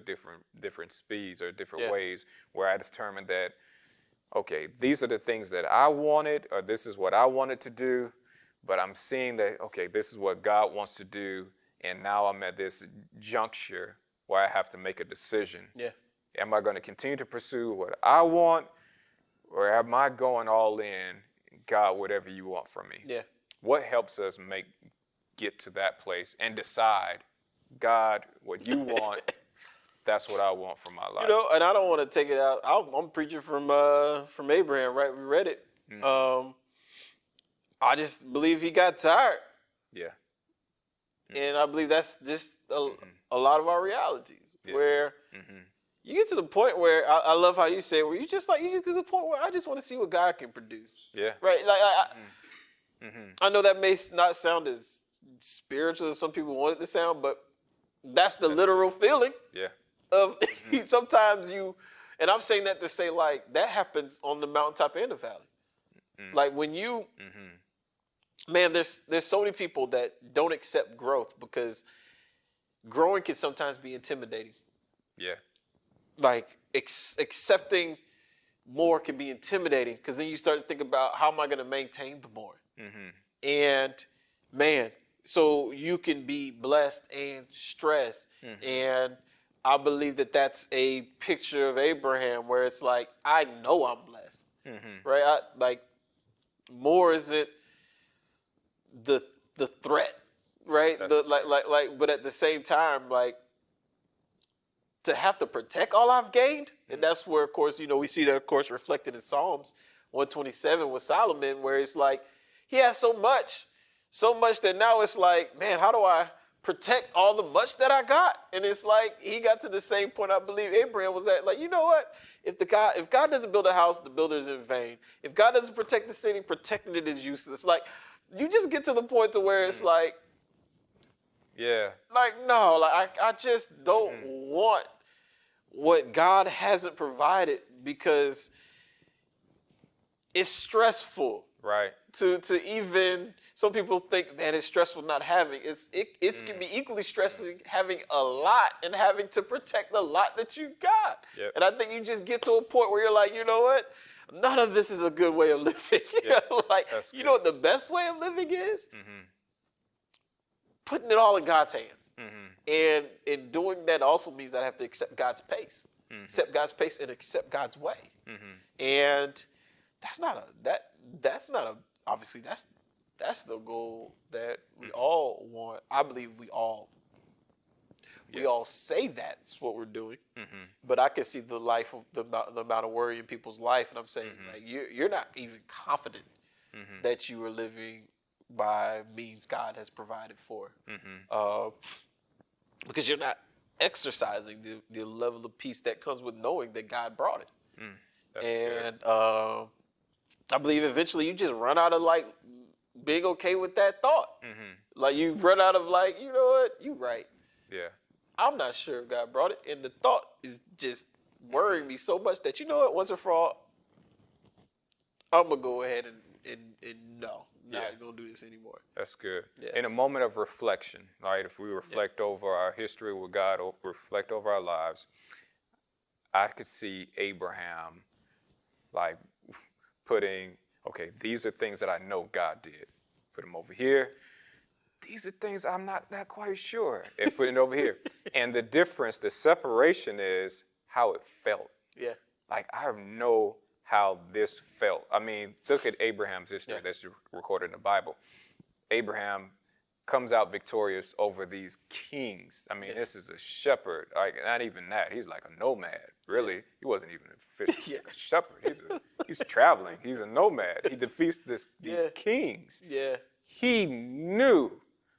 at different speeds or different ways, where I determined that, okay, these are the things that I wanted, or this is what I wanted to do, but I'm seeing that, okay, this is what God wants to do, and now I'm at this juncture where I have to make a decision. Yeah. Am I going to continue to pursue what I want, or am I going all in, God, whatever you want from me? Yeah. What helps us get to that place and decide, God, what you want, that's what I want for my life. You know, and I don't want to take it out. I'm preaching from Abraham, right? We read it. Mm-hmm. I just believe he got tired. Yeah. And I believe that's just a lot of our realities, where you get to the point where I love how you say, where you just get to the point where I just want to see what God can produce. Yeah. Right. Like I know that may not sound as spiritual as some people want it to sound, but that's the literal feeling. Yeah. Of sometimes and I'm saying that to say, like, that happens on the mountaintop and the valley. Like when you, man, there's so many people that don't accept growth because growing can sometimes be intimidating. Yeah. Like accepting more can be intimidating because then you start to think about, how am I going to maintain the more? And man, so you can be blessed and stressed. And I believe that that's a picture of Abraham, where it's like, I know I'm blessed, right? More isn't the threat, right? But at the same time, like, to have to protect all I've gained, and that's where, of course, we see that, of course, reflected in Psalms 127 with Solomon, where it's like he has so much that now it's like, man, how do I protect all the much that I got? And it's like he got to the same point I believe Abraham was at. Like, you know what? If God doesn't build a house, the builder is in vain. If God doesn't protect the city, protecting it is useless. Like, you just get to the point to where it's like, like, no, like I just don't want what God hasn't provided, because it's stressful. Right. To even, some people think, man, it's stressful not having. It can be equally stressing having a lot and having to protect the lot that you got. Yep. And I think you just get to a point where you're like, you know what? None of this is a good way of living. Yep. Like, That's you know what the best way of living is? Putting it all in God's hands. And in doing that also means that I have to accept God's pace. Accept God's pace and accept God's way. And obviously that's the goal that we all want. I believe we all say that's what we're doing, but I can see the amount of worry in people's life, and I'm saying, like, you're not even confident that you are living by means God has provided for, because you're not exercising the level of peace that comes with knowing that God brought it. And I believe eventually you just run out of, like, being okay with that thought. Like, you run out of, like, you know what, you right. Yeah. I'm not sure if God brought it, and the thought is just worrying me so much that, you know what, once and for all, I'm gonna go ahead and no, not gonna do this anymore. That's good. Yeah. In a moment of reflection, right? If we reflect over our history with God, or reflect over our lives, I could see Abraham, like, putting, okay, these are things that I know God did. Put them over here. These are things I'm not quite sure. And put it over here. And the difference, the separation is how it felt. Yeah. Like, I know how this felt. I mean, look at Abraham's history that's recorded in the Bible. Abraham comes out victorious over these kings. I mean, this is a shepherd. Like, not even that. He's like a nomad. Really, he wasn't even a shepherd. He's traveling. He's a nomad. He defeats these kings. Yeah. He knew.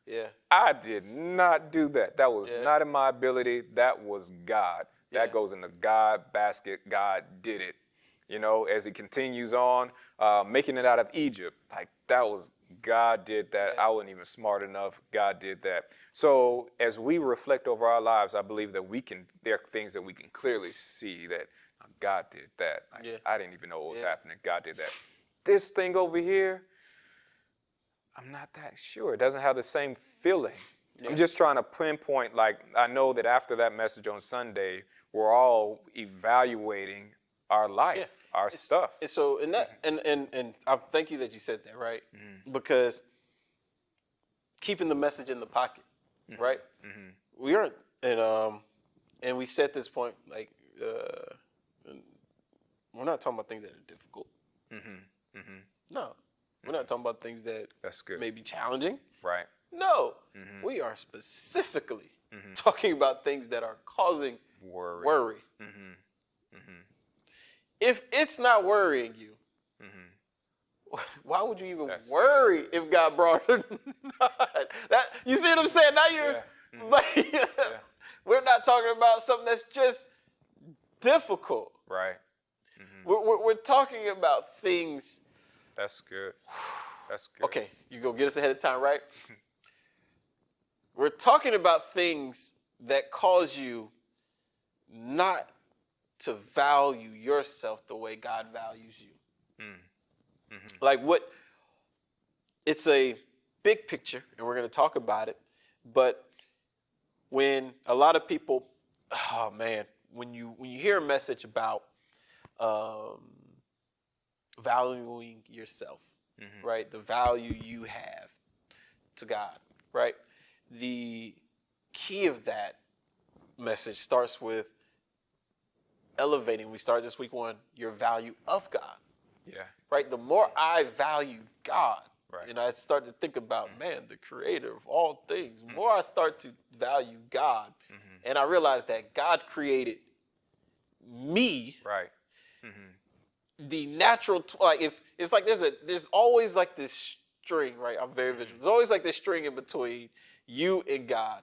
Yeah. I did not do that. That was not in my ability. That was God. That goes in the God basket. God did it. You know, as he continues on, making it out of Egypt, like, that was, God did that. I wasn't even smart enough. God did that. So as we reflect over our lives, I believe that there are things that we can clearly see that God did that. Like, I didn't even know what was happening. God did that. This thing over here, I'm not that sure. It doesn't have the same feeling. I'm just trying to pinpoint, like, I know that after that message on Sunday, we're all evaluating our life, our stuff. And so, and that, and I thank you that you said that, right? Because keeping the message in the pocket, right? We aren't, and we set this point, like, we're not talking about things that are difficult. No, we're not talking about things that That's good. may be challenging. Right. No, we are specifically talking about things that are causing worry. If it's not worrying you, why would you even worry if God brought it or not? That, you see what I'm saying? Now you're like, we're not talking about something that's just difficult. Right. We're talking about things. That's good. That's good. Okay, you go get us ahead of time, right? We're talking about things that cause you not to value yourself the way God values you. Like what, it's a big picture, and we're going to talk about it, but when a lot of people, oh man, when you hear a message about valuing yourself, right? The value you have to God, right? The key of that message starts with elevating. We start this week 1, your value of God. Yeah. Right? The more I value God, Right. and I start to think about, man, the creator of all things, the more I start to value God, and I realize that God created me, Right. the natural, like if it's like there's always like this string, right? I'm very visual. There's always like this string in between you and God.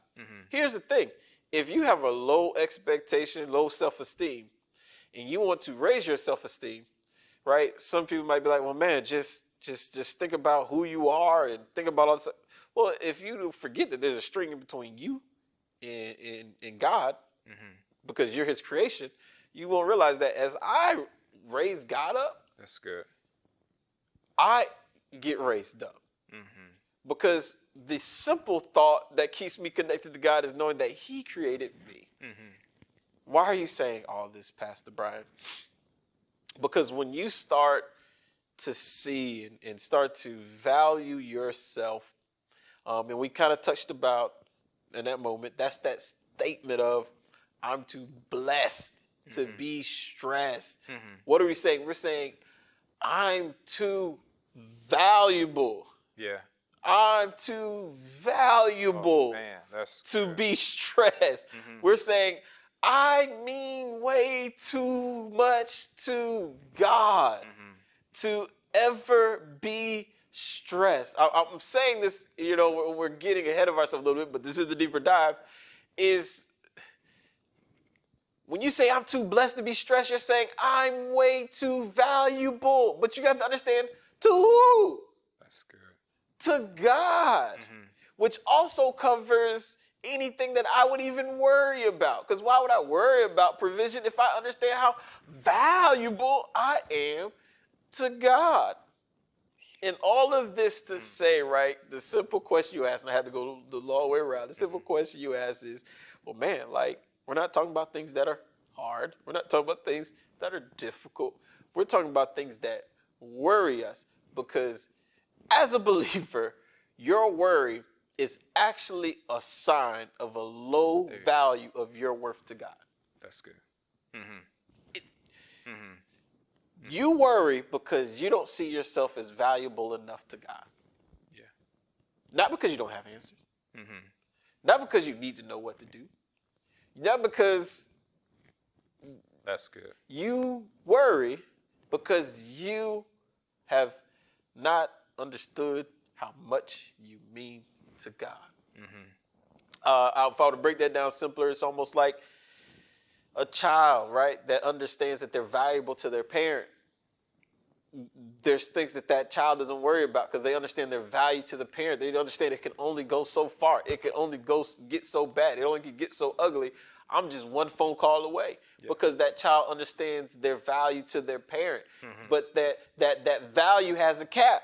Here's the thing. If you have a low expectation, low self-esteem, and you want to raise your self-esteem, right? Some people might be like, well, man, just think about who you are and think about all this. Well, if you forget that there's a string in between you and God, because you're his creation, you won't realize that as I raise God up, That's good. I get raised up. Because the simple thought that keeps me connected to God is knowing that he created me. Why are you saying all this, Pastor Brian? Because when you start to see and start to value yourself, and we kind of touched about in that moment, that's that statement of, I'm too blessed to be stressed. What are we saying? We're saying, I'm too valuable. Yeah. I'm too valuable That's be stressed. We're saying, I mean way too much to God to ever be stressed. I'm saying this, we're getting ahead of ourselves a little bit, but this is the deeper dive, is when you say I'm too blessed to be stressed, you're saying I'm way too valuable. But you have to understand, to who? That's good. To God, which also covers anything that I would even worry about. Because why would I worry about provision if I understand how valuable I am to God? And all of this to say, right, the simple question you asked, and I had to go the long way around, the simple question you asked is, well, man, like, we're not talking about things that are hard. We're not talking about things that are difficult. We're talking about things that worry us, because as a believer, your worry is actually a sign of a low value of your worth to God. That's good. You worry because you don't see yourself as valuable enough to God. Yeah. Not because you don't have answers. Not because you need to know what to do. Not because That's good. you worry because you have not understood how much you mean to God. If I were to break that down simpler, it's almost like a child, right, that understands that they're valuable to their parent. There's things that child doesn't worry about because they understand their value to the parent. They understand it can only go so far. It can only get so bad. It only can get so ugly. I'm just one phone call away because that child understands their value to their parent. But that value has a cap.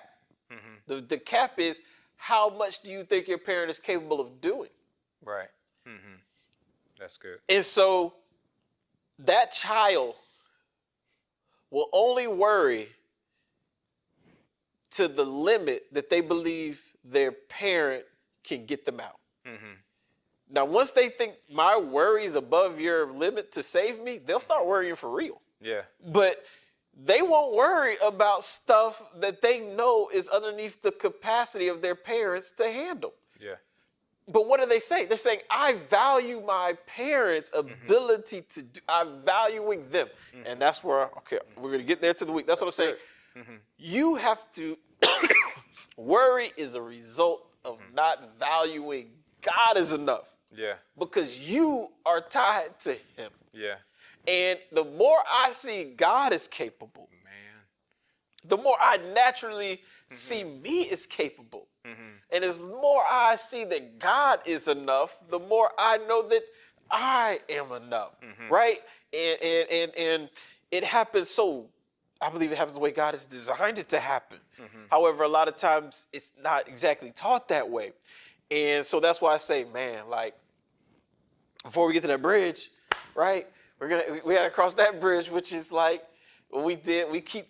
The cap is, how much do you think your parent is capable of doing? Right. Mm-hmm. That's good. And so that child will only worry to the limit that they believe their parent can get them out. Mm-hmm. Now, once they think my worry is above your limit to save me, they'll start worrying for real. Yeah. But they won't worry about stuff that they know is underneath the capacity of their parents to handle. Yeah. But what do they say? They're saying, I value my parents' ability to do, I'm valuing them. And that's where, okay, we're going to get there to the week. That's what I'm saying. You have to, worry is a result of not valuing God as enough. Yeah. Because you are tied to him. Yeah. And the more I see God is capable, Man. the more I naturally see me as capable. And as more I see that God is enough, the more I know that I am enough, right? And it happens so, I believe it happens the way God has designed it to happen. However, a lot of times it's not exactly taught that way. And so that's why I say, man, like, before we get to that bridge, right? We gotta cross that bridge, which is like what we did. We keep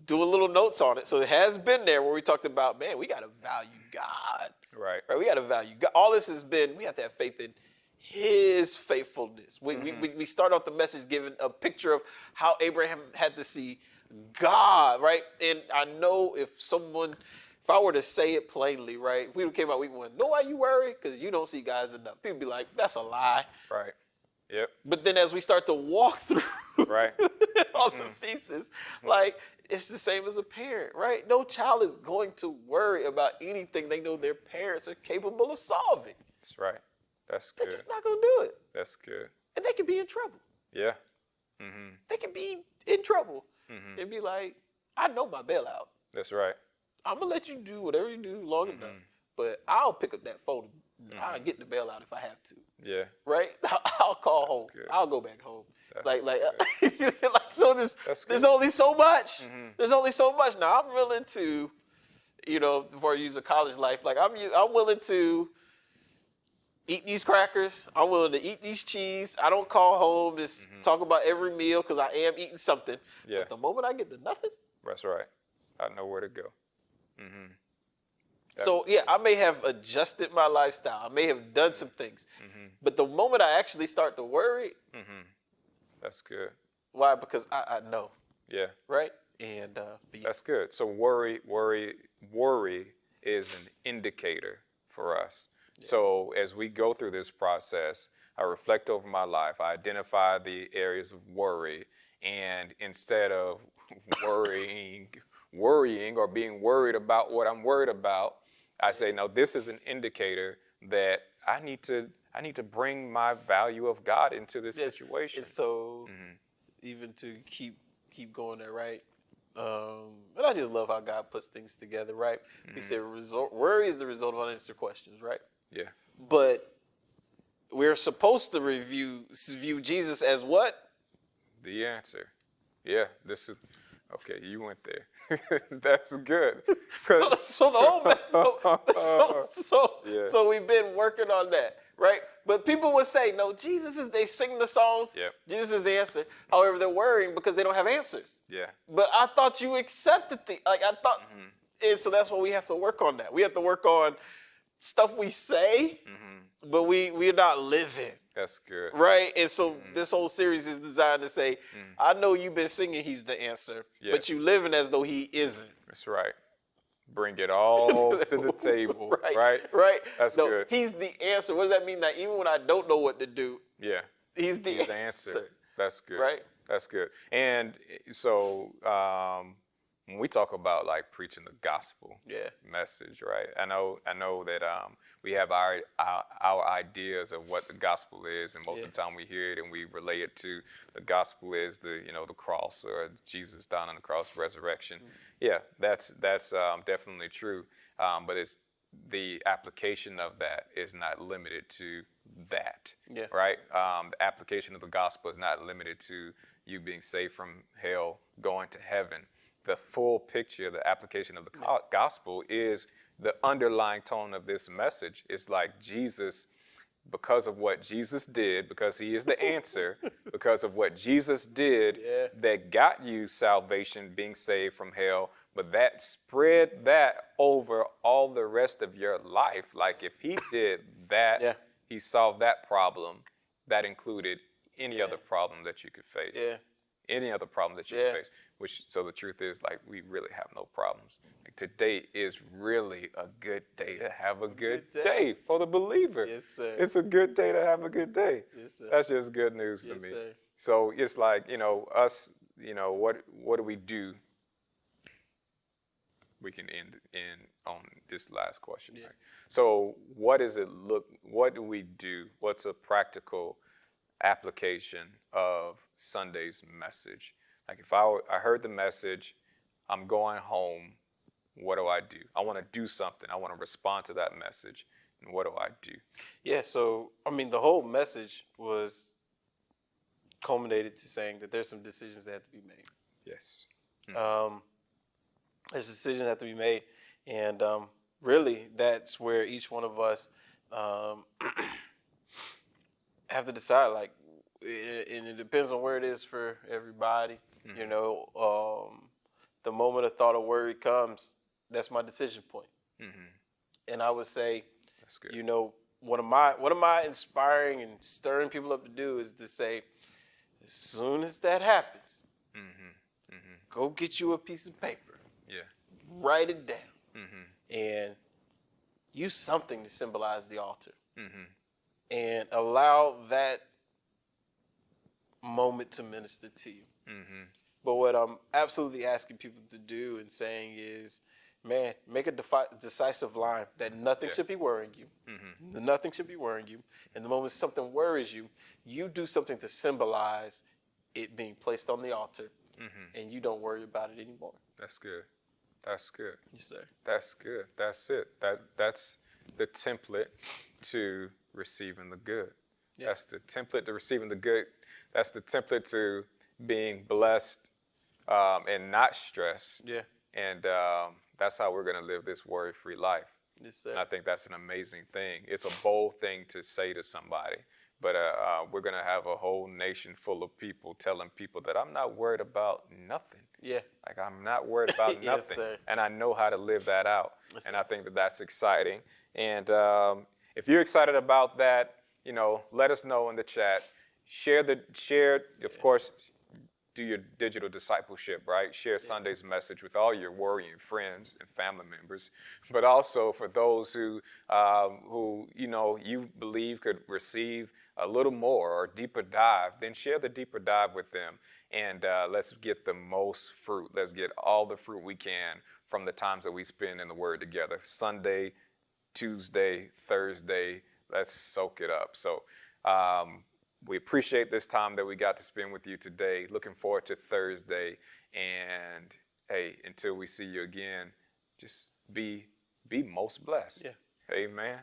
doing little notes on it. So it has been there where we talked about, man, we gotta value God. Right. We gotta value God. All this has been, we have to have faith in his faithfulness. We start off the message giving a picture of how Abraham had to see God, right? And I know if I were to say it plainly, right? If we came out week one, know why you worry? Because you don't see God as enough. People be like, that's a lie. Right. Yep. But then as we start to walk through Right. all the pieces, like, it's the same as a parent, right? No child is going to worry about anything they know their parents are capable of solving. That's right. That's They're good. just not going to do it. That's good. And they can be in trouble. Yeah. They can be in trouble and be like, I know my bailout. That's right. I'm going to let you do whatever you do long enough. But I'll pick up that phone. I'll get the bailout if I have to. Yeah. Right? I'll call home. good. I'll go back home. That's like so That's there's good. only so much. There's only so much. Now I'm willing to, before I use a college life, like I'm willing to eat these crackers. I'm willing to eat these cheese. I don't call home. Just talk about every meal because I am eating something. Yeah. But the moment I get to nothing. That's right. I know where to go. So yeah, I may have adjusted my lifestyle. I may have done some things. But the moment I actually start to worry, That's good. why? Because I know, Yeah. right? And That's good. So worry is an indicator for us. So as we go through this process, I reflect over my life, I identify the areas of worry, and instead of worrying or being worried about what I'm worried about, I say, no, this is an indicator that I need to bring my value of God into this situation. And so even to keep going there, right? And I just love how God puts things together, right? He said worry is the result of unanswered questions, right? Yeah. But we're supposed to view Jesus as what? The answer. Yeah, this is okay. You went there. That's good. So the whole so we've been working on that, right? But people would say, no, they sing the songs. Yep. Jesus is the answer. However, they're worrying because they don't have answers. Yeah. But I thought you accepted and so that's what we have to work on. That we have to work on stuff we say, but we're not living. That's good. Right? And so this whole series is designed to say, I know you've been singing he's the answer, but you living as though he isn't. That's right. Bring it all to the table. Right. That's good. He's the answer. What does that mean? That even when I don't know what to do, Yeah. he's the answer. That's good. Right? That's good. And so when we talk about like preaching the gospel message, right? I know that we have our ideas of what the gospel is, and most of the time we hear it and we relate it to the gospel is the cross or Jesus dying on the cross, resurrection. Yeah, that's definitely true. But it's the application of that is not limited to that. Yeah. Right. The application of the gospel is not limited to you being saved from hell, going to heaven. The full picture, the application of the gospel is the underlying tone of this message. It's like Jesus because of what Jesus did, because he is the answer, because of what Jesus did that got you salvation, being saved from hell, but that spread that over all the rest of your life. Like if he did that, he solved that problem, that included any other problem that you could face. Any other problem that you could face. So the truth is, like, we really have no problems. Like, today is really a good day to have a good day for the believer. Yes, sir. It's a good day to have a good day. Yes, sir. That's just good news to me. Sir. So it's like, us, what do we do? We can end on this last question. Right? So what do we do? What's a practical application of Sunday's message? Like if I heard the message, I'm going home, what do I do? I want to do something. I want to respond to that message. And what do I do? Yeah, so, I mean, the whole message was culminated to saying that there's some decisions that have to be made. Yes. There's decisions that have to be made. And really, that's where each one of us have to decide, like, and it depends on where it is for everybody. The moment a thought or worry comes, that's my decision point. And I would say, that's good. What am I inspiring and stirring people up to do is to say, as soon as that happens, go get you a piece of paper. Write it down. And use something to symbolize the altar. And allow that moment to minister to you. But what I'm absolutely asking people to do and saying is, man, make a decisive line that nothing should be worrying you. Nothing should be worrying you. And the moment something worries you, you do something to symbolize it being placed on the altar, and you don't worry about it anymore. That's good. That's good. Yes, sir. That's good. That's it. That's the template to receiving the good. That's the template to receiving the good. That's the template to being blessed and not stressed. And that's how we're going to live this worry-free life. Yes, sir. And I think that's an amazing thing. It's a bold thing to say to somebody. But we're going to have a whole nation full of people telling people that I'm not worried about nothing. Like, I'm not worried about nothing. Sir. And I know how to live that out. Yes, and I think that that's exciting. And if you're excited about that, let us know in the chat. Share, of course, do your digital discipleship, right? Share Sunday's message with all your worrying friends and family members, but also for those who you believe could receive a little more or deeper dive, then share the deeper dive with them, and let's get the most fruit. Let's get all the fruit we can from the times that we spend in the Word together. Sunday, Tuesday, Thursday, let's soak it up. So we appreciate this time that we got to spend with you today. Looking forward to Thursday. And hey, until we see you again, just be most blessed. Amen.